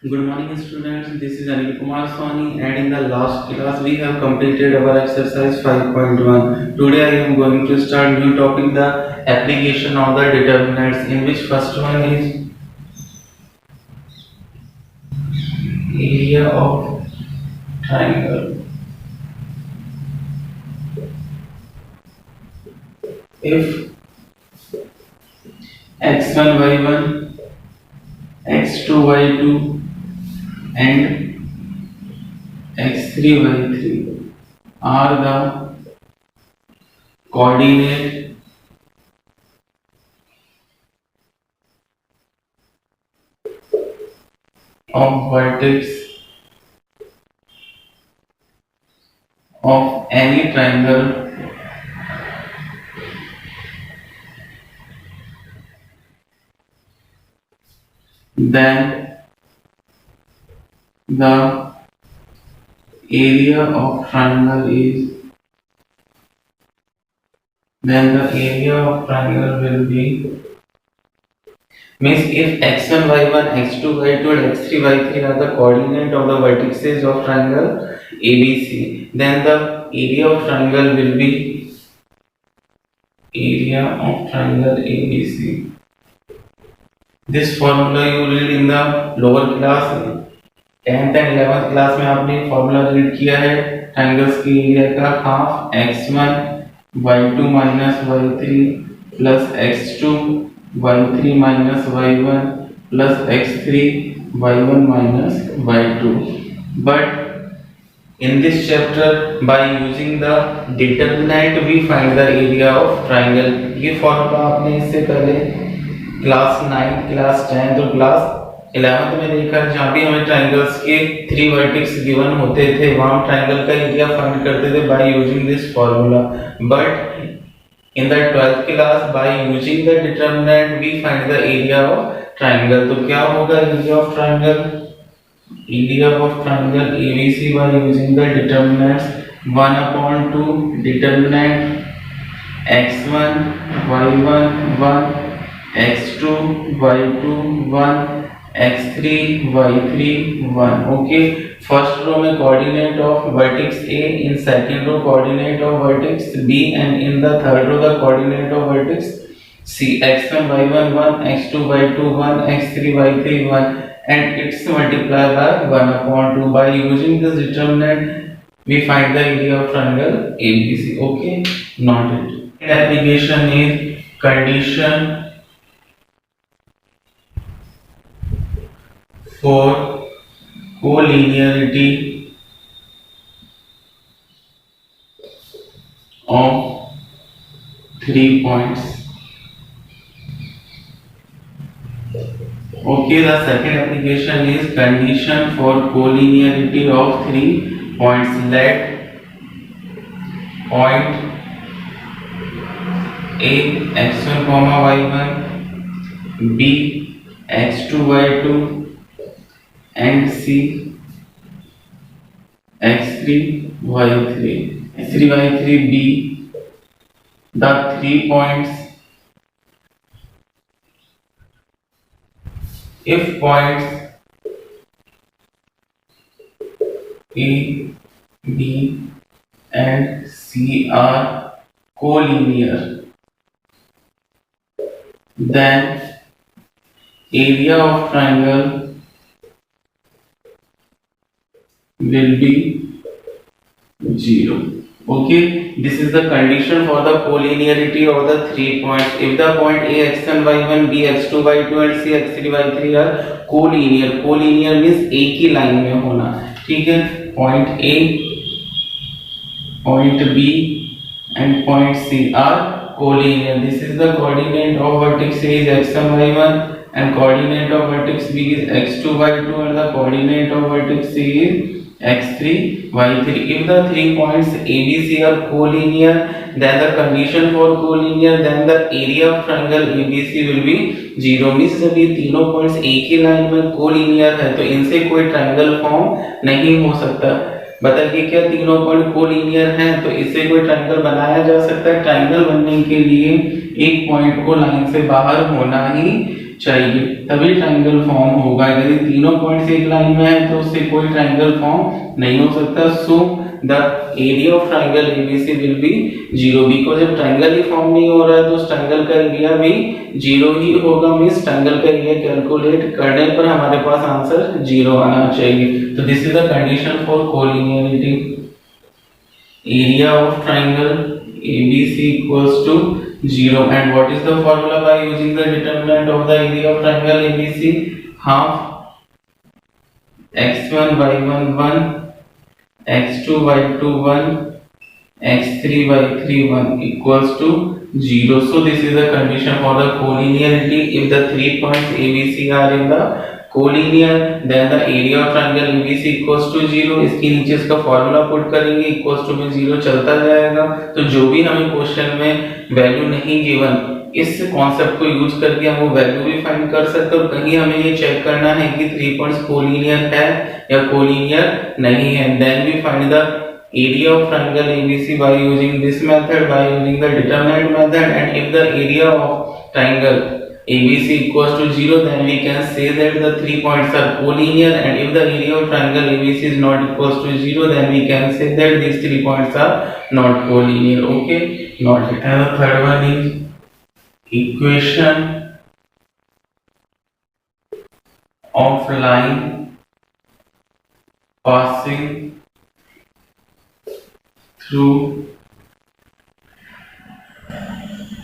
Good morning, students. This is Anil Kumar Soni, and in the last class we have completed our exercise 5.1. Today I am going to start new topic, the application of the determinants, in which first one is area of triangle. If x1 y1, x2 y2, and x3 y3 are the coordinate of vertex of any triangle, then the area of triangle is then the area of triangle will be, means if x1 y1 x2 y2 and x3 y3 are the coordinate of the vertices of triangle ABC, then the area of triangle will be area of triangle ABC. This formula you read in the lower class, 10th and 11th class में आपने formula read किया है triangles की area का, half x1 y2 minus y3 plus x2 y3 minus y1 plus x3 y1 minus y2. But in this chapter, by using the determinant we find the area of triangle. ये formula आपने इससे पहले class 9, class 10 और class 11th में देखा है, जहाँ भी हमें ट्राइंगल्स के 3 वर्टेक्स गिवन होते थे वहाँ ट्राइंगल का एरिया फाइंड करते थे by using this formula. But in the 12th class by using the determinant we find the area of triangle. तो क्या होगा area of triangle? Area of triangle ABC by using the determinants 1/2 determinant x1 y1 1, x2 y2 1, x3 y3 1. Okay, first row में coordinate of vertex A, in second row coordinate of vertex B, and in the third row the coordinate of vertex C. x1 y1 1, x2 y2 1, x3 y3 1, and it's multiplied by 1/2. By using this determinant we find the area of triangle ABC. Okay, not it. Application is condition for collinearity of 3 points. Okay, the second application is condition for collinearity of 3 points. Let point A x1 comma y1, B x2 y2, and C x3 y3 x3 y3 be the 3 points if points A, B and C are collinear, then area of triangle will be 0. Okay, this is the condition for the collinearity of the 3 points. If the point A x1 y1 B x2 y2 and C x3 y3 are collinear, collinear means एक ही line में होना. ठीक है, point A, point B and point C are collinear. This is the coordinate of vertex A is x1 y1 and coordinate of vertex B is x2 y2 and the coordinate of vertex C is x3 y3. If the 3 points ABC are collinear, then the condition for collinear, then the area of triangle ABC will be 0. Means जब ये तीनों points एक ही line में collinear है तो इनसे कोई triangle form नहीं हो सकता. बताइए क्या तीनों पॉइंट कोलिनियर हैं तो इससे कोई ट्रायंगल बनाया जा सकता है? ट्रायंगल बनने के लिए एक पॉइंट को लाइन से बाहर होना ही चाहिए तभी ट्रायंगल फॉर्म होगा। यदि तीनों पॉइंट्स एक लाइन में है तो उससे कोई ट्रायंगल फॉर्म नहीं हो सकता। So the area of triangle ABC will be 0 because जब ट्रायंगल ही फॉर्म नहीं हो रहा है तो उस ट्रायंगल का एरिया भी 0 ही होगा। मींस ट्रायंगल का एरिया कैलकुलेट करने पर हमारे पास आंसर 0 आना चाहिए। तो this is the condition for collinearity. Area of triangle ABC equals to 0 and what is the formula by using the determinant of the area of triangle ABC? Half x1 y1 1 x2 y2 1 x3 y3 1 equals to 0. So this is the condition for the collinearity. If the 3 points ABC are in the collinear then the area of triangle ABC equals to 0. इसके नीचे इसका formula put करेंगे equals to में 0 चलता जाएगा। तो जो भी हमें क्वेश्चन में वैल्यू नहीं गिवन इस कॉन्सेप्ट को यूज करके हम वो वैल्यू भी फाइंड कर सकते हैं। और कहीं हमें ये चेक करना है कि 3 पॉइंट्स कोलिनियर है या कोलिनियर नहीं है। Then we find the area of triangle ABC by using this method, by using the determinant method, and if the area of triangle ABC equals to 0 then we can say that the 3 points are collinear, and if the area of triangle ABC is not equals to 0 then we can say that these 3 points are not collinear. Okay, not it. And the third one is equation of line passing through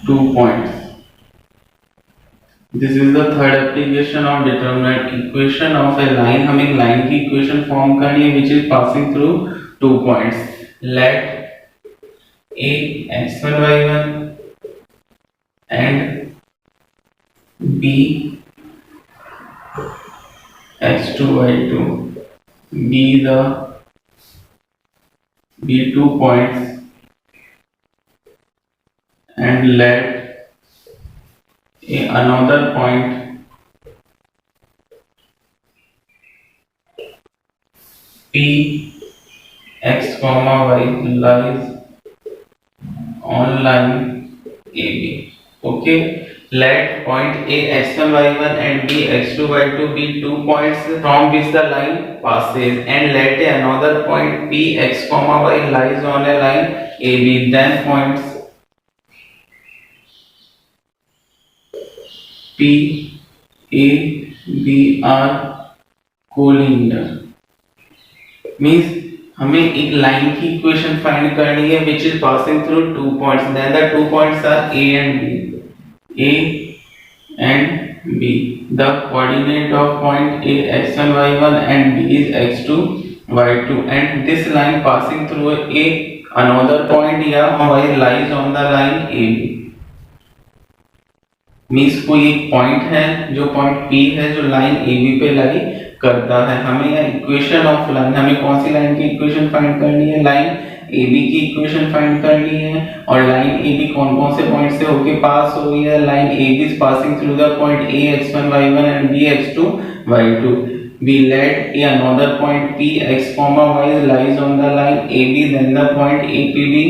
2 points. This is the third application of determinant equation of a line. हमें line की equation form करनी है which is passing through 2 points. Let A x1 y1 and B x2 y2 be 2 points, and let another point P x comma y lies on line AB. Okay, let point A x1 y1 and B x2 y2 be 2 points from which the line passes, and let another point P x comma y lies on a line AB. Then points P A B are collinear. Means हमें एक line की equation find करनी है which is passing through 2 points. Then the 2 points are A and B. A and B. The coordinate of point A x1 y1 and B is x2 y2, and this line passing through A another point या y lies on the line AB. Means कोई एक point है जो point P है जो line AB पे लाई करता है। हमें यह इक्वेशन ऑफ लाइन, हमें कौन सी लाइन की इक्वेशन फाइंड करनी है? लाइन AB की इक्वेशन फाइंड करनी है। और लाइन AB कौन कौन से पॉइंट से होके पास हो रही है? Line AB is passing through the point A x1 y1 and B x2 y2. We let another point P x comma y lies on the line AB, then the point APB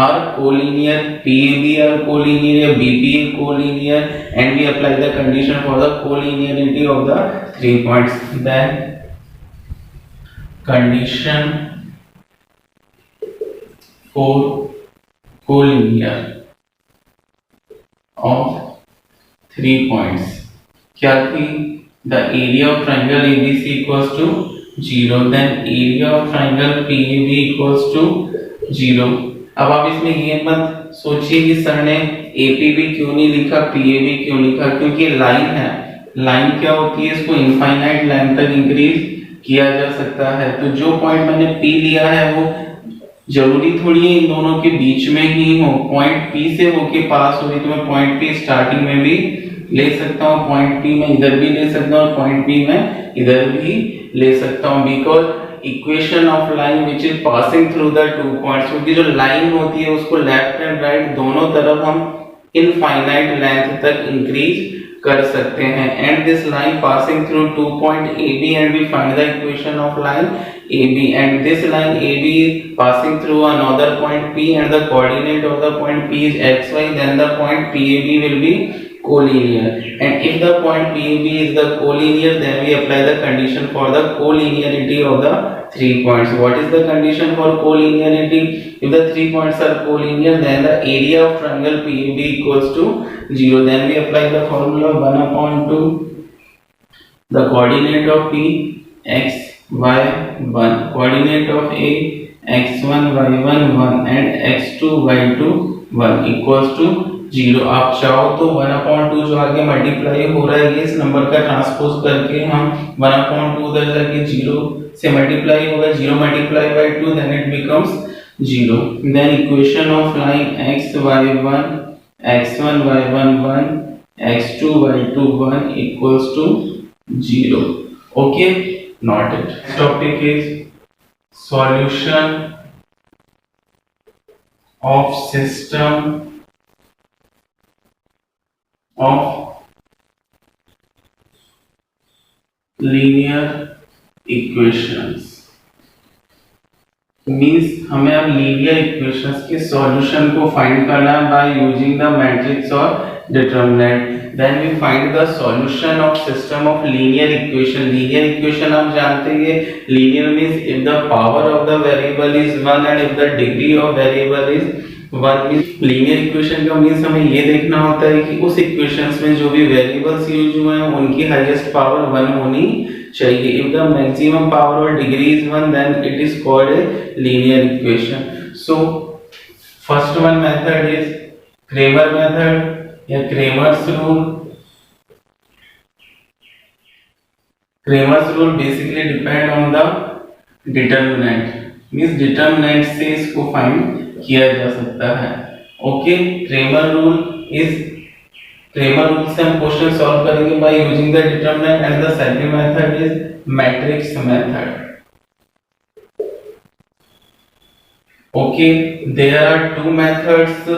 are collinear, PAB are collinear, BPA collinear, and we apply the condition for the collinearity of the 3 points. Then condition for collinear of 3 points क्या थी? The area of triangle ABC equals to 0. Then area of triangle PAB equals to 0. अब आप इसमें ये मत सोचिए कि sir ने APB क्यों नहीं लिखा, PAB क्यों लिखा, क्योंकि लाइन है। लाइन क्या होती है? इसको इनफाइनाइट लाइन तक इंक्रीज किया जा सकता है। तो जो पॉइंट मैंने P लिया है वो जरूरी थोड़ी है इन दोनों के बीच में ही हो। पॉइंट P से होके पास हो रही तो मैं पॉइंट P स्टार्टिंग में भी ले सकता हूँ, पॉइंट P मैं इधर भी ले सकता हूँ, पॉइंट P मैं इधर भी ले सकता हूँ। Because equation of line which is passing through the 2 points, क्योंकि जो लाइन होती है उसको लेफ्ट एंड राइट दोनों तरफ हम इनफाइनाइट लेंथ तक इंक्रीज कर सकते हैं। And this line passing through 2 point AB and we find the equation of line AB, and this line AB is passing through another point P and the coordinate of the point P is xy, then the point PAB will be collinear, and if the point PB is the collinear, then we apply the condition for the collinearity of the 3 points. What is the condition for collinearity? If the 3 points are collinear, then the area of triangle PB equals to 0. Then we apply the formula 1 upon 2, the coordinate of P x y 1, coordinate of A x1 y1 1 and x2 y2 1 equals to 0. आप चाहो तो 1/2 जो आगे multiply हो रहा है इस number का ट्रांसपोज करके हम 1/2 उधर जाके 0 से मल्टीप्लाई होगा, 0 multiply by 2 then it becomes 0. Then equation of line x y1 x1 y1 1 x2 y2 1 equals to 0. Okay, not it. Next topic is solution of system of linear equations. Means हमें अब linear equations के solution को find करना है by using the matrix और determinant. Then we find the solution of system of linear equation. Linear equation आप जानते हैं linear means if the power of the variable is 1 and if the degree of variable is 1. Means linear equation का means हमें ये देखना होता है कि उस इक्वेशंस में जो भी वेरिएबल्स यूज हुए हैं उनकी हाईएस्ट पावर 1 होनी चाहिए. If the maximum power or degree is 1, then it is called a linear equation. So first one method is Kramer method या Kramer's rule. Kramer's rule basically depend on the determinant. Means determinant से इसको find किया जा सकता है. Okay, Kramer rule से हम question solve करेंगे by using the determinant and the second method is matrix method. Okay, there are two methods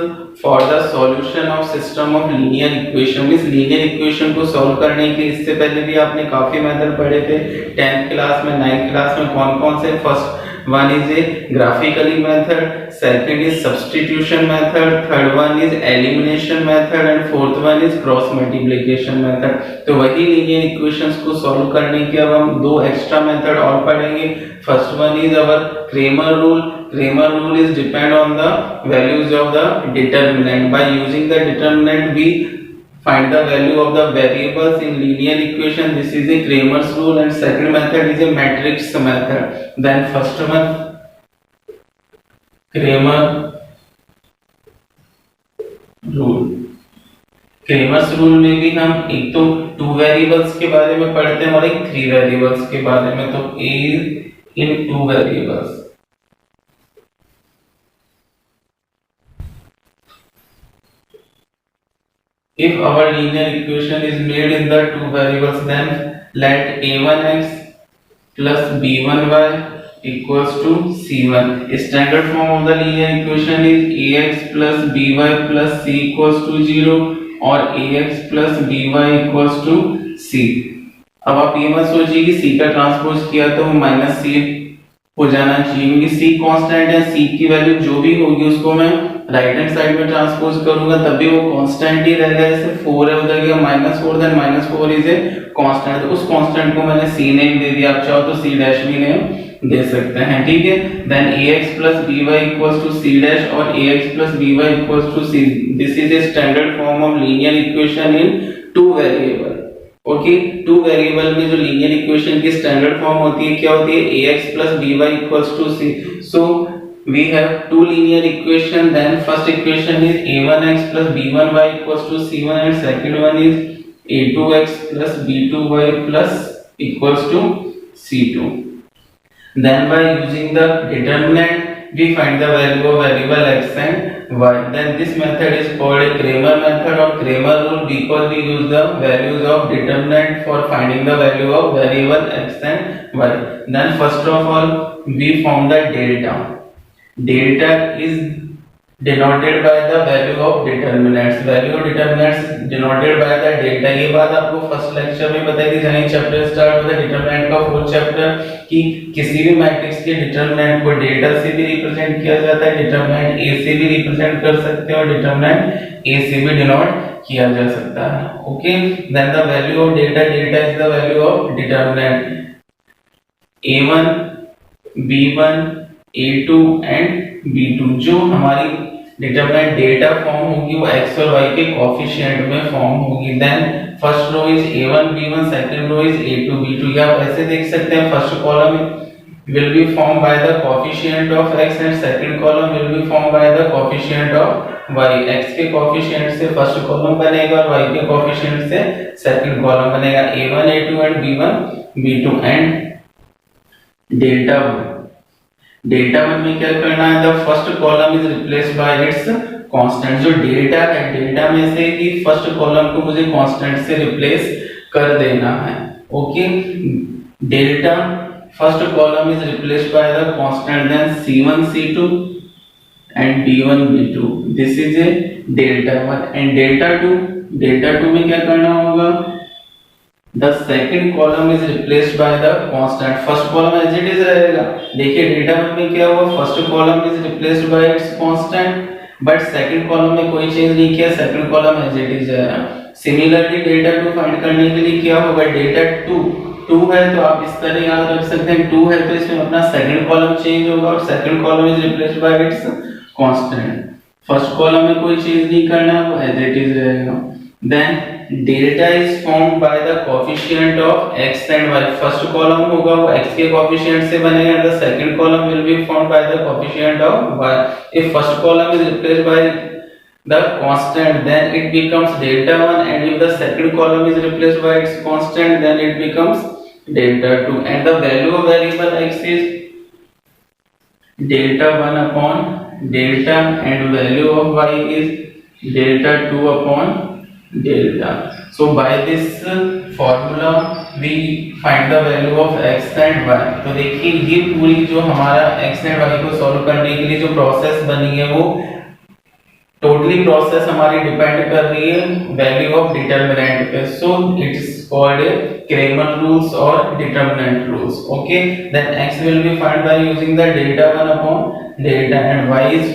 for the solution of system of linear equation. Means linear equation को solve करने के इससे पहले भी आपने काफी मेथड पढ़े थे 10th क्लास में, 9th क्लास में. कौन कौन से? First one is a graphically method, second is substitution method, third one is elimination method and fourth one is cross multiplication method. तो वही linear equations को solve करने के अब हम दो extra method और पढ़ेंगे. first one is our Kramer rule. Kramer rule is depend on the values of the determinant. By using the determinant we find the value of the variables in linear equation. This is a Kramer's rule and second method is a matrix method. Then first one Kramer rule. Kramer's rule में भी हम एक तो 2 variables के बारे में पढ़ते हैं और एक 3 वेरिएबल्स के बारे में. तो A in 2 variables. If our linear equation is made in the 2 variables, then let a1x plus b1y equals to c1. Standard form of the linear equation is ax plus by plus c equals to 0 or ax plus by equals to c. अब आप ये मत सोचिए कि c का transpose किया तो minus c हो जाना चाहिए, क्योंकि c कांस्टेंट है. c की वैल्यू जो भी होगी उसको मैं राइट हैंड साइड में ट्रांसपोज करूंगा तब भी वो कांस्टेंट ही रहेगा. जैसे 4 है उधर गया -4, देन -4 इज ए कांस्टेंट. तो उस कांस्टेंट को मैंने c नेम दे दिया. आप चाहो तो c डैश भी नेम दे सकते हैं. ठीक है. Then ax plus by equals to c dash और ax plus by equals to c. This is a standard form of linear equation in 2 variable. Okay, 2 variable में जो लीनियर इक्वेशन की स्टैंडर्ड फॉर्म होती है क्या होती है? ax plus by equals to c. So we have 2 linear equation. Then first equation is a1x plus b1y equals to c1 and second one is a2x plus b2y plus equals to c2. Then by using the determinant we find the value of variable x and y. Then this method is called a Kramer method or Kramer rule because we use the values of determinant for finding the value of variable x and y. Then first of all we form the delta. Delta is denoted by the value of determinants. Value of determinants denoted by the delta. ये बात आपको first lecture में बताई थी जहाँ chapter start होता है determinant का फोर्थ चैप्टर, कि किसी भी मैट्रिक्स के डिटरमिनेंट को डेल्टा से भी रिप्रेजेंट किया जाता है, डिटरमिनेंट ए से भी रिप्रेजेंट कर सकते हैं और डिटरमिनेंट ए से भी डिनोट किया जा सकता है. Okay, then the value of delta, delta is the value of determinant a1, b1, a2 and b2. जो हमारी डिटरमिनेंट डेटा फॉर्म होगी वो x और y के कोएफिशिएंट में फॉर्म होगी. Then first row is a1 b1, second row is a2 b2. या आप ऐसे देख सकते हैं first column will be formed by the coefficient of x and second column will be formed by the coefficient of y. x के coefficient से first column बनेगा और y के कोएफिशिएंट से सेकंड कॉलम बनेगा. a1 a2 and b1 b2 and delta 1. Delta 1 में क्या करना है, the first column is replaced by its constant. जो डेल्टा है, डेल्टा में से ही फर्स्ट कॉलम को मुझे कांस्टेंट से रिप्लेस कर देना है. Okay, delta first column is replaced by the constant, then c1 c2 and d1 d2. This is a delta 1. And delta 2, delta 2 में क्या करना होगा, the second column is replaced by the constant. first column as it is रहेगा. देखिए data में क्या हुआ, first column is replaced by its constant, but second column में कोई चेंज नहीं किया, second column as it is है. similarly डेटा 2 फाइंड करने के लिए क्या होगा, डेटा 2 है तो आप इस तरह याद रख सकते हैं, 2 है तो इसमें अपना सेकंड कॉलम चेंज होगा और second column is replaced by its constant. First column में कोई चेंज नहीं करना है, वो एज इट इज रहेगा. Then delta is formed by the coefficient of x and y. First column होगा वो x के कोएफिशिएंट से बनेगा and the second column will be formed by the coefficient of y. If first column is replaced by the constant then it becomes delta 1, and if the second column is replaced by its constant then it becomes delta 2. and the value of variable x is delta 1 upon delta and value of y is delta 2 upon delta. so by this formula we find the value of x and y. तो देखिए ये पूरी जो हमारा x and y को solve करने के लिए जो प्रोसेस बनी है वो टोटली प्रोसेस हमारी डिपेंड कर रही है वैल्यू ऑफ डिटरमिनेंट पे. So it is called Cramer rules और determinant rules. Okay, then x will be found by using the delta 1 upon delta and y is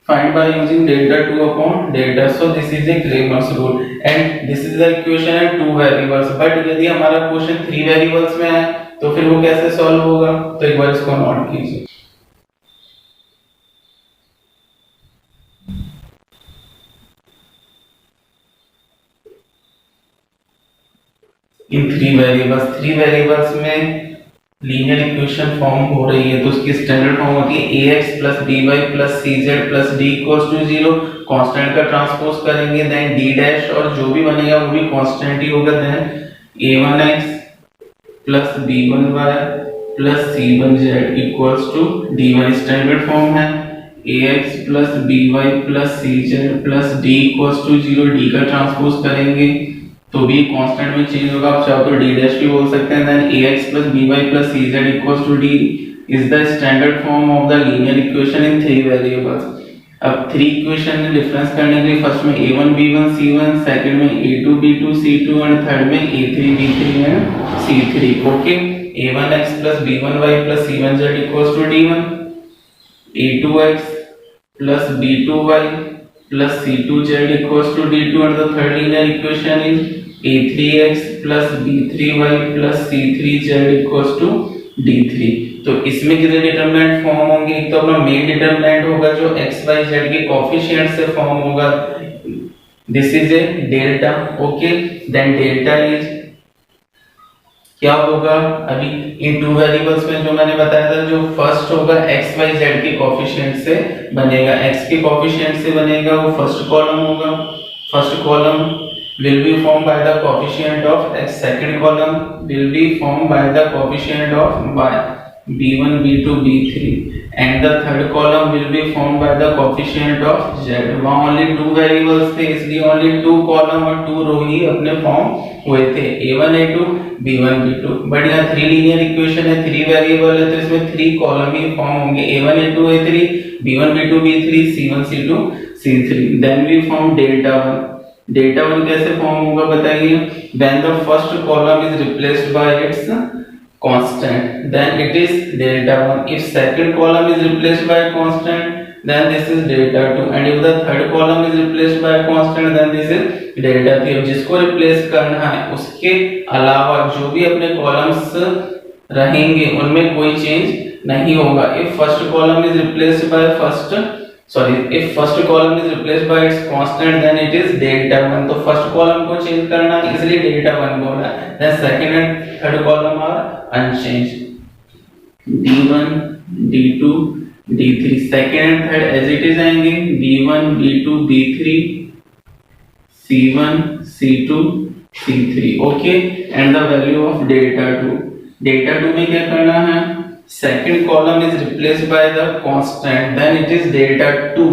find by using delta 2 upon delta. so this is a Cramer's rule and this is the equation at 2 variables. but यदि हमारा question 3 variables में है तो फिर वो कैसे solve होगा, तो एक बार इसको नोट कीजिए. इन 3 वेरिएबल्स में लीनियर इक्वेशन फॉर्म हो रही है तो उसकी स्टैंडर्ड फॉर्म होती है ax + by + cz + d = 0. Constant का ट्रांसपोज करेंगे देन d डैश और जो भी बनेगा वो भी कांस्टेंट ही होगा. Then a1x + b1y + c1z = d1. Standard form है ax + by + cz + d = 0. d का ट्रांसपोज करेंगे तो भी कांस्टेंट में चेंज होगा, आप चाहो तो d डैश भी बोल सकते हैं. Then ax + by + cz = d is the standard form of the linear equation in 3 variables. अब 3 इक्वेशन में डिफरेंस करने के लिए फर्स्ट में a1 b1 c1, सेकंड में a2 b2 c2 and third में a3 b3 and c3. Okay, a1x + b1y + c1z = d1, a2x + b2y + c2z = d2 and the third linear equation is a3x + b3y + c3z = d3. तो इसमें कितने determinant form होंगे, एक तो अपना main determinant होगा जो x y z के कोएफिशिएंट से फॉर्म होगा, this is a delta. Okay, then delta is क्या होगा, अभी इन 2 वेरिएबल्स में जो मैंने बताया था जो फर्स्ट होगा x y z के कोएफिशिएंट से बनेगा, x के कोएफिशिएंट से बनेगा वो फर्स्ट कॉलम होगा. First column will be formed by the coefficient of x, second column will be formed by the coefficient of y. b1 b2 b3 and the third column will be formed by the coefficient of z। वहाँ only two variables थे इसलिए only two column और two row ही अपने form हुए थे a1 a2 b1 b2। But यहाँ three linear equation है, three variable है, तो इसमें थ्री कॉलम ही फॉर्म होंगे a1 a2 a3 b1 b2 b3 c1 c2 c3। Then we form delta 1। Delta 1 कैसे फॉर्म होगा बताइए? When the first column is replaced by its constant then it is delta 1, if second column is replaced by a constant then this is delta 2 and if the third column is replaced by a constant then this is delta 3। अब जिसको replace करना है उसके अलावा जो भी अपने columns रहेंगे उनमें कोई चेंज नहीं होगा। if first column is replaced by if first column is replaced by its constant then it is delta 1। तो फर्स्ट कॉलम को चेंज करना है इसलिए डेल्टा 1 बोला है। then second and third column are unchanged, d1 d2 d3। second and third as it is आएंगे b1 b2 b3 c1 c2 c3। Okay and the value of delta 2। Delta 2 में क्या करना है? second column is replaced by the constant then it is delta 2।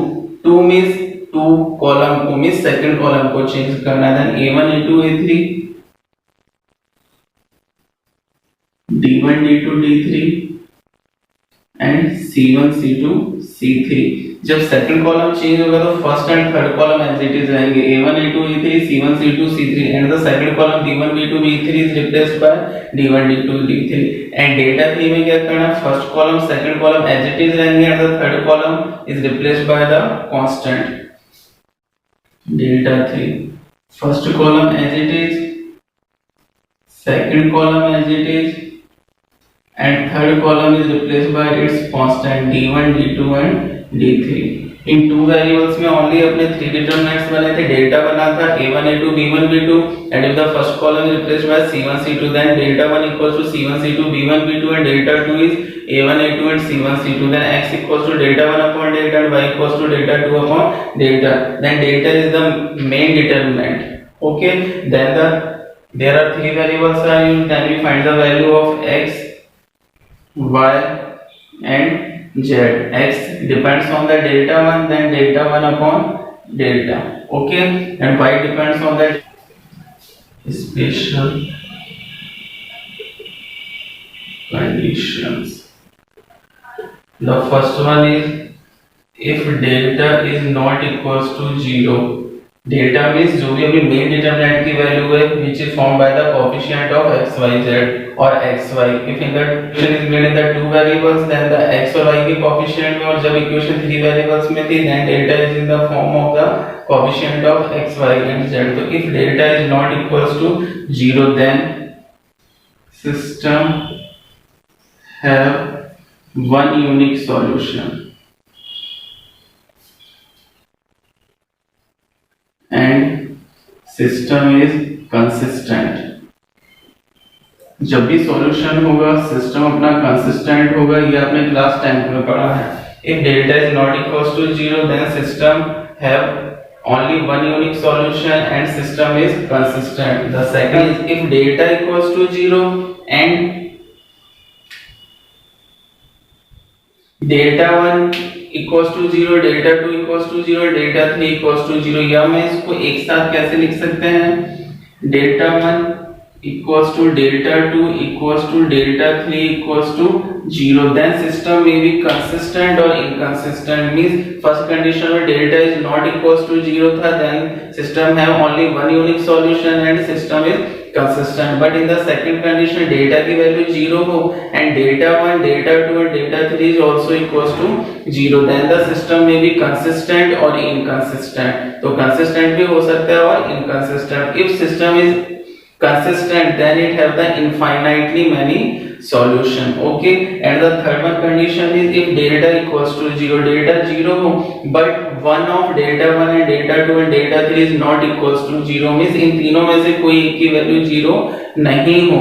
2 means 2 column को means second column को change करना है। then a1 a2 a3 d1 d2 d3 and c1 c2 c3। जब second column change होगा तो first and third column as it is रहेंगे a1 a2 a3 c1 c2 c3 and the second column b1 b2 b3 is replaced by d1 d2 d3 and डेटा 3 में क्या करना है? First column second column as it is रहेंगे and the third column is replaced by the constant delta 3। First column as it is, second column as it is and third column is replaced by its constant d1 d2 and d3। In two variables में only अपने three determinants बने थे, delta बना था a1 a2 b1 b2 and if the first column is replaced by c1 c2 then delta 1 equals to c1 c2 b1 b2 and delta 2 is a1 a2 and c1 c2 then x equals to delta 1 upon delta and y equals to delta 2 upon delta। then delta is the main determinant। okay then there are three variables are used, then we find the value of x y and z। x depends on the delta 1 then delta 1 upon delta। okay and y depends on the special conditions। the first one is if delta is not equals to 0। Delta means जो भी अभी main determinant की value है which is form by the coefficient of x y z और x y। If in the equation is made in the two variables then the x और y के coefficient में, और जब इक्वेशन थ्री वेरिएबल्स में थी then delta is in the form of the coefficient of x y and z। तो if delta is not equals to 0 then system have one unique solution and system is consistent। जब भी solution होगा system अपना consistent होगा, ये आपने class 10 में पढ़ा है। if delta is not equals to 0 then system have only one unique solution and system is consistent। the second is if delta equals to 0 and delta 1 equals to 0, delta 2 equals to 0, delta 3 equals to 0। या मैं इसको एक साथ कैसे लिख सकते हैं? Delta 1 equals to delta 2 equals to delta 3 equals to 0। Then system में भी कंसिस्टेंट और इनकंसिस्टेंट मींस फर्स्ट कंडीशन में delta is not equals to 0 था then system have only one unique solution and system is consistent। but in the second condition delta की वैल्यू 0 हो and delta 1 delta 2 and delta 3 is also equals to 0 then the system may be consistent or inconsistent। तो consistent भी हो सकता है और inconsistent। if system is consistent then it have the infinitely many solution। okay and the third one condition is if delta equals to 0, delta 0 हो but one of delta 1 and delta 2 and delta 3 is not equals to 0 means इन तीनों में से कोई एक की वैल्यू 0 नहीं हो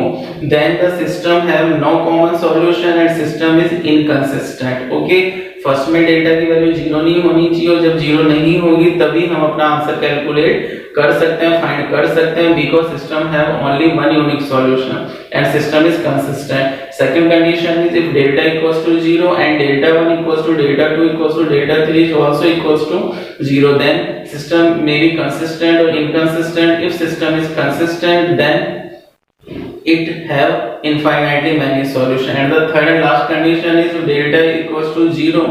then the system have no common solution and system is inconsistent। okay first में डेल्टा की वैल्यू 0 नहीं होनी चाहिए और जब 0 नहीं होगी तभी हम अपना आंसर कैलकुलेट कर सकते हैं, फाइंड कर सकते हैं, because system have only one unique solution and system is consistent. Second condition is if delta equals to 0 and delta 1 equals to delta 2 equals to delta 3 is also equals to 0, then system may be consistent or inconsistent. If system is consistent, then it have infinitely many solution. And the third and last condition is delta equals to 0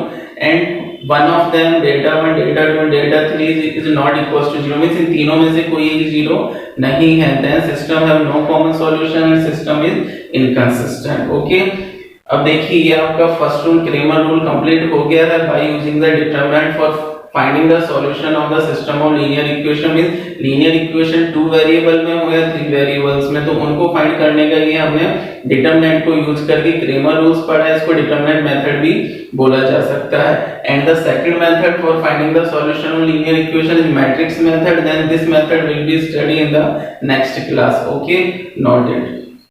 and one of them delta 1 delta 2 and delta 3 is not equals to 0, means इन तीनों में से कोई एक 0 नहीं है, then system have no common solution and system is inconsistent. Okay, अब देखिए ये आपका first rule Cramer rule complete हो गया है by using the determinant for finding the solution of the system of linear equation। means linear equation 2 variable में हो या 3 वेरिएबल्स में, तो उनको फाइंड करने के लिए हमने डिटरमिनेंट को यूज करके क्रेमर रूल्स पढ़ा है, इसको डिटरमिनेंट मेथड भी बोला जा सकता है। And the second method for finding the solution of linear equation is matrix method, then this method will be study in the next class. Okay, noted.